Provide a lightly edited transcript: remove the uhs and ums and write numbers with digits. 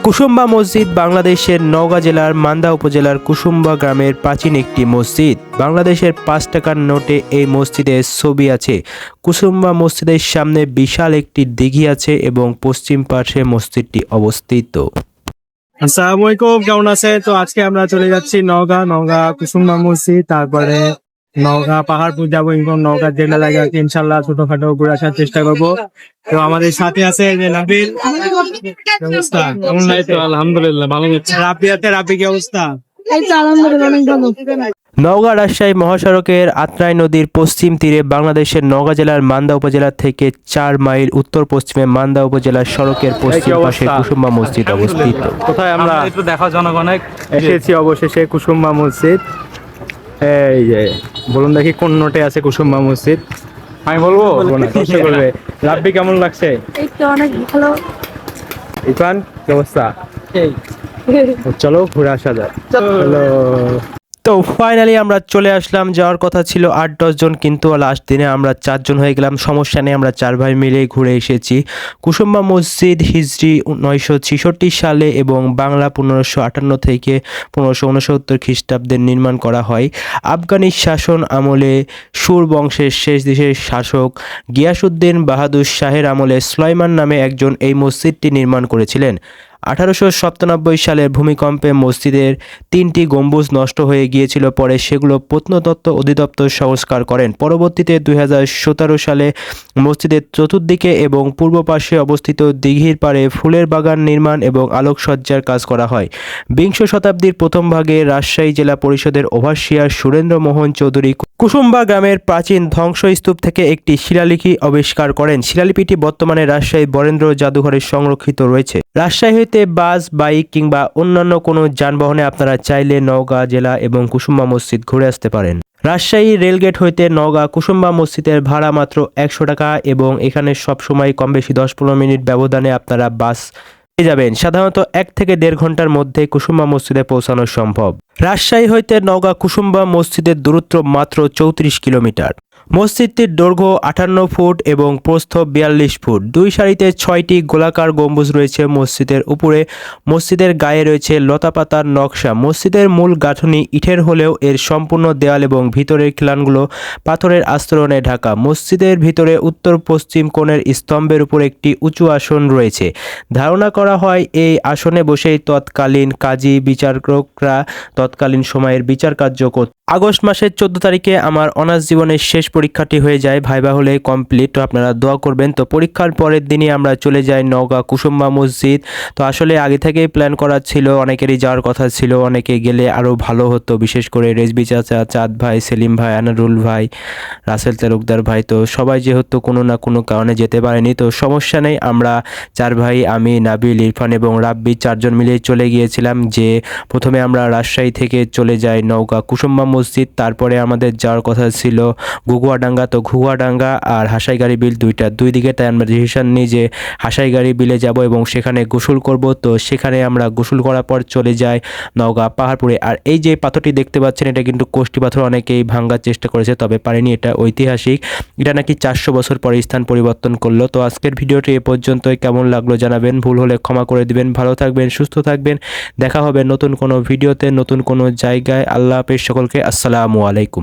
কুসুম্বা মসজিদ বাংলাদেশের নওগাঁ জেলার মান্দা উপজেলার কুসুম্বা গ্রামের প্রাচীন একটি মসজিদ। বাংলাদেশের ৫ টাকার নোটে এই মসজিদের ছবি আছে। কুসুম্বা মসজিদের সামনে বিশাল একটি দিঘি আছে এবং পশ্চিম পাশে মসজিদটি অবস্থিত। আসসালামু আলাইকুম, কেমন আছে? তো আজকে আমরা চলে যাচ্ছি নওগাঁ কুসুম্বা মসজিদ, তারপরে নওগাঁ পাহাড়পুর যাবো এবং নওগাঁ জেলা জায়গা ইনশাল্লাহ ছোটখাটো ঘুরে আসার চেষ্টা করবো। তো আমাদের সাথে আছে যে নাবিল। কি অবস্থা? কেমন লাগছে? আলহামদুলিল্লাহ ভালো যাচ্ছে। রাব্বি আছে, রাব্বি কি অবস্থা? নওগাঁ রাজশাহী মহাসড়কের আত্রাই নদীর পশ্চিম তীরে বাংলাদেশের নওগাঁ জেলার মান্দা উপজেলা থেকে ৪ মাইল উত্তর পশ্চিমে মান্দা উপজেলার সড়কের পশ্চিম পাশে কুসুম্বা মসজিদ অবস্থিত। কোথায় আমরা একটু দেখা জনগণের এসেছি অবশেষে কুসুম্বা মসজিদ। এই যে বলুন দেখি কোন নোটে আছে কুসুম্বা মসজিদ। আমি বলবো বলবো না, কষ্ট করবে। রাব্বি কেমন লাগছে? এই তো অনেক ভালো। ইরফান কি অবস্থা? চলো ঘুরে আসা যায়। চলো। তো ফাইনালি আমরা চলে আসলাম। যাওয়ার কথা ছিল ৮-১০ জন, কিন্তু লাস্ট দিনে আমরা ৪ জন হয়ে গেলাম। সমস্যা নেই, আমরা ৪ ভাই মিলে ঘুরে এসেছি। কুসুম্বা মসজিদ হিজরি ৯৬৬ সালে এবং বাংলা ১৫৫৮ থেকে ১৫৬৯ খ্রিস্টাব্দে নির্মাণ করা হয়। আফগানি শাসন আমলে সুর বংশের শেষ দেশের শাসক গিয়াসউদ্দিন বাহাদুর শাহের আমলে সুলাইমান নামে একজন এই মসজিদটি নির্মাণ করেছিলেন। ১৮৯৭ সালের ভূমিকম্পে মসজিদের ৩টি গম্বুজ নষ্ট হয়ে গিয়েছিল। পরে সেগুলো প্রত্নতত্ত্ব অধিদপ্তর সংস্কার করেন। পরবর্তীতে ২০১৭ সালে মসজিদের চতুর্দিকে এবং পূর্ব পাশে অবস্থিত দিঘির পাড়ে ফুলের বাগান নির্মাণ এবং আলোকসজ্জার কাজ করা হয়। বিংশ শতাব্দীর প্রথম ভাগে রাজশাহী জেলা পরিষদের ওভারসিয়ার সুরেন্দ্র মোহন চৌধুরী কুসুম্বা গ্রামের প্রাচীন ধ্বংসস্তূপ থেকে একটি শিলালিপি আবিষ্কার করেন। শিলালিপিটি বর্তমানে রাজশাহী বরেন্দ্র জাদুঘরে সংরক্ষিত রয়েছে। রাজশাহী হইতে বাস, বাইক কিংবা অন্যান্য কোনো যানবাহনে আপনারা চাইলে নওগাঁ জেলা এবং কুসুম্বা মসজিদ ঘুরে আসতে পারেন। রাজশাহী রেলগেট হইতে নওগাঁ কুসুম্বা মসজিদের ভাড়া মাত্র ১০০ টাকা এবং এখানে সবসময় কম বেশি ১০-১৫ মিনিট ব্যবধানে আপনারা বাস পেয়ে যাবেন। সাধারণত ১ থেকে ১.৫ ঘন্টার মধ্যে কুসুম্বা মসজিদে পৌঁছানো সম্ভব। রাজশাহী হইতে নওগাঁ কুসুম্বা মসজিদের দূরত্ব মাত্র ৩৪ কিলোমিটার। মসজিদটির দৈর্ঘ্য ৫৮ ফুট এবং প্রস্থ ৪২ ফুট। দুই সারিতে ৬টি গোলাকার গম্বুজ রয়েছে মসজিদের উপরে। মসজিদের গায়ে রয়েছে লতাপাতার নকশা। মসজিদের মূল গাঁথনি ইটের হলেও এর সম্পূর্ণ দেয়াল এবং ভিতরের খিলানগুলো পাথরের আস্তরণে ঢাকা। মসজিদের ভিতরে উত্তর পশ্চিম কোণের স্তম্ভের উপর একটি উঁচু আসন রয়েছে। ধারণা করা হয় এই আসনে বসেই তৎকালীন কাজী বিচারকরা তৎকালীন সময়ের বিচার কার্য করত। আগস্ট মাসের ১৪ তারিখে আমার অনার্স জীবনের শেষ পরীক্ষাটি হয়ে যায়। ভাইবা হলে কমপ্লিট, তো আপনারা দোয়া করবেন। তো পরীক্ষার পরের দিনই আমরা চলে যাই নওগাঁ কুসুম্বা মসজিদ। তো আসলে আগে থেকেই প্ল্যান করা ছিল, অনেকেরই যাওয়ার কথা ছিল, অনেকে গেলে আরও ভালো হতো, বিশেষ করে রেজবি চাচা, চাঁদ ভাই, সেলিম ভাই, আনারুল ভাই, রাসেল তালুকদার ভাই। তো সবাই যেহেতু কোনো না কোনো কারণে যেতে পারেনি, তো সমস্যা নেই। আমরা ৪ ভাই, আমি, নাবিল, ইরফান এবং রাব্বি ৪ জন মিলে চলে গিয়েছিলাম। যে প্রথমে আমরা রাজশাহী থেকে চলে যাই নওগাঁ কুসুম্বা মসজিদ, তারপরে আমাদের যাওয়ার কথা ছিল ঘুঘুয়াডাঙ্গা। তো ঘুঘুয়াডাঙ্গা আর হাসাইগাড়ি বিল দুই দিকে, তাই আমরা ডিসিশন নিই যে হাসাইগাড়ি বিলে যাব এবং সেখানে গোসল করব। তো সেখানে আমরা গোসল করার পর চলে যাই নওগাঁ পাহাড়পুরে। আর এই যে পাথরটি দেখতে পাচ্ছেন, এটা কিন্তু কোষ্ঠী পাথর। অনেকেই ভাঙার চেষ্টা করেছে তবে পারেনি, এটা ঐতিহাসিক। এটা নাকি ৪০০ বছর পরে স্থান পরিবর্তন করলো। তো আজকের ভিডিওটি এ পর্যন্তই। কেমন লাগলো জানাবেন, ভুল হলে ক্ষমা করে দিবেন। ভালো থাকবেন, সুস্থ থাকবেন। দেখা হবে নতুন কোনো ভিডিওতে, নতুন কোনো জায়গায়। আল্লাহ হাফেজ সকলকে। আসসালামু আলাইকুম।